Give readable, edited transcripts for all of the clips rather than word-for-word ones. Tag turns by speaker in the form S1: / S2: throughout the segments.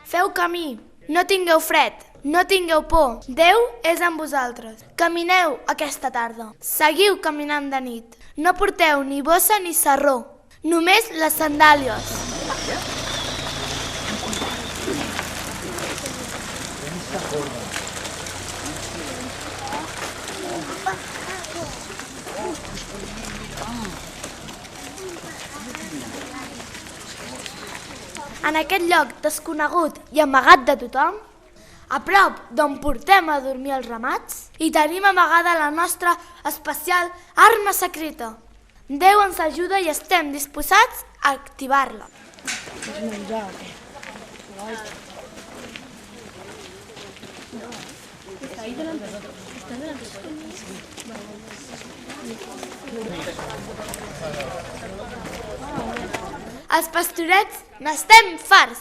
S1: Feu camí, no tingueu fred, no tingueu por. Déu és amb vosaltres. Camineu aquesta tarda. Seguiu caminant de nit. No porteu ni bossa ni sarró, només les sandàlies. En aquest lloc desconegut i amagat de tothom, a prop d'on portem a dormir els ramats, hi tenim amagada la nostra especial arma secreta. Déu ens ajuda i estem disposats a activar-la. Els pastorets n'estem farts.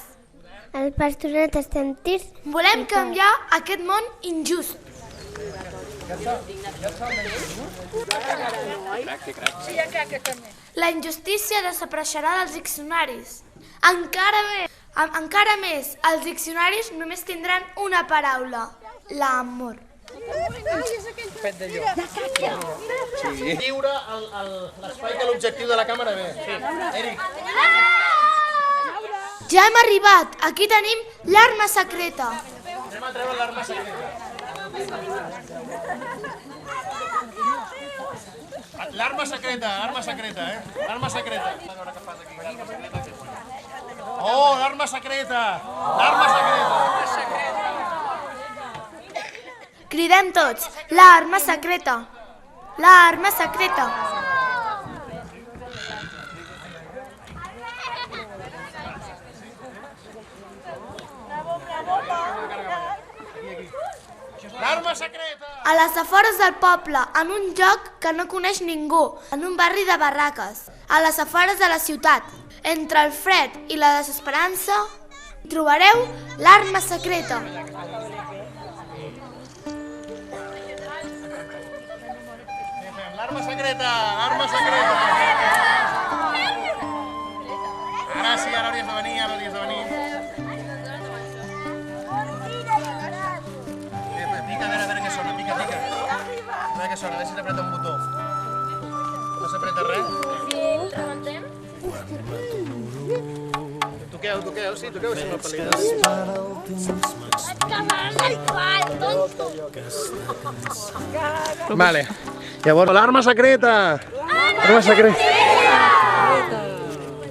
S2: Els pastorets estem tirs.
S1: Volem canviar aquest món injust. La injustícia desapareixerà dels diccionaris. Encara més, els diccionaris només tindran una paraula, l'amor.
S3: Lliure l'espai de l'objectiu de la càmera bé. Eric.
S1: Ja hem arribat, aquí tenim l'arma secreta.
S3: Anem a treure l'arma secreta. L'arma secreta, arma secreta, L'arma secreta. A veure què fas aquí, l'arma secreta. Oh, l'arma secreta! L'arma secreta!
S1: Cridem tots, l'arma secreta. L'arma secreta.
S3: L'arma secreta!
S1: A les afores del poble, en un lloc que no coneix ningú, en un barri de barraques, a les afores de la ciutat, entre el fred i la desesperança, trobareu l'arma secreta.
S3: L'arma secreta! L'arma secreta! Ara sí, ara hauries de venir, Pica, a veure què sona, pica. A veure què sona, a veure si s'apreta un botó. No s'apreta res? Toqueu, sí, així amb el pal·lides. Vale. Llavors, l'arma secreta! L'arma secreta!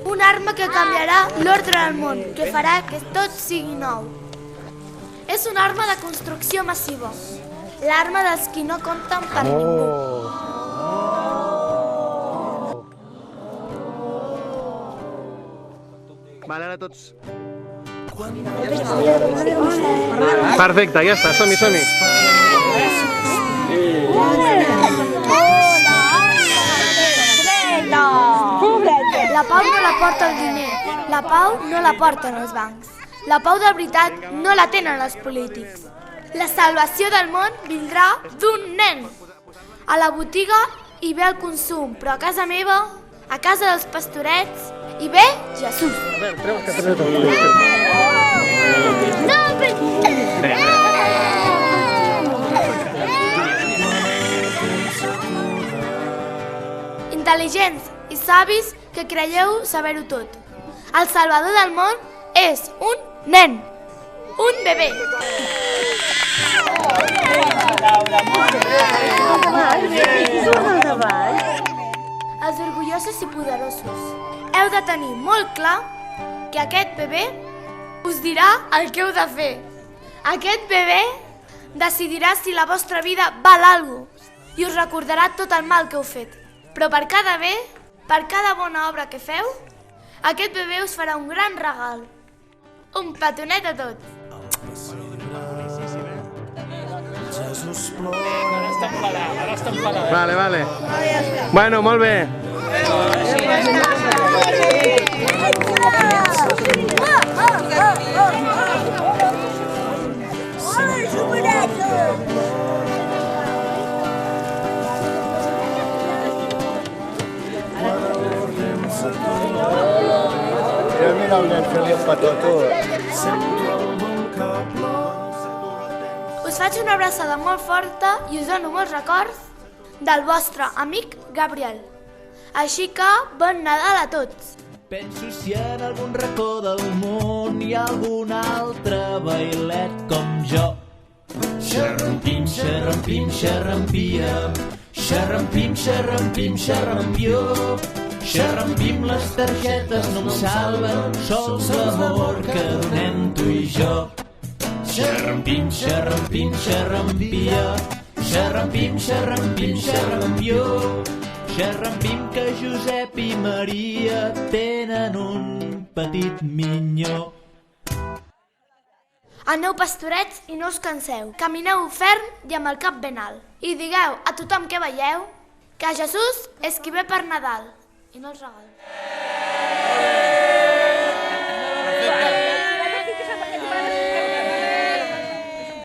S1: Una arma que canviarà l'ordre del món, que farà que tot sigui nou. És una arma de construcció massiva, l'arma dels qui no compten per ningú.
S3: Vale, ara tots. Perfecte, ja està, som-hi.
S1: La pau no la porta el diner, la pau no la porten els bancs. La pau de veritat no la tenen els polítics. La salvació del món vindrà d'un nen. A la botiga hi ve el consum, però a casa meva, a casa dels pastorets, hi ve Jesús.
S3: A veure, treu el que
S1: Intel·ligents i savis que creieu saber-ho tot. El salvador del món és un nen, un bebè. Els orgullosos i poderosos, heu de tenir molt clar que aquest bebè us dirà el que heu de fer. Aquest bebè decidirà si la vostra vida val alguna cosa i us recordarà tot el mal que heu fet. Però per cada bé, per cada bona obra que feu, aquest bebè us farà un gran regal. Un petonet a tots.
S3: Vale. Bueno, molt bé.
S4: Mira el nen fent-li un petó a tu.
S1: Us faig una abraçada molt forta i us dono molts records del vostre amic Gabriel. Així que, bon Nadal a tots!
S4: Penso si en algun racó del món hi ha algun altre bailet com jo. Xerrampim, xerrampim, xerrampia, xerrampim, xerrampim, xerrampió. Xerrampim, les targetes no em salven, sols l'amor que donem tu i jo. Xerrampim, xerrampim, xerrampia, xerrampim, xerrampim, xerrampió. Xerrampim, que Josep i Maria tenen un petit minyó.
S1: Aneu pastorets i no us canseu. Camineu ferm i amb el cap ben alt. I digueu a tothom que veieu que Jesús és qui ve per Nadal i no els regal.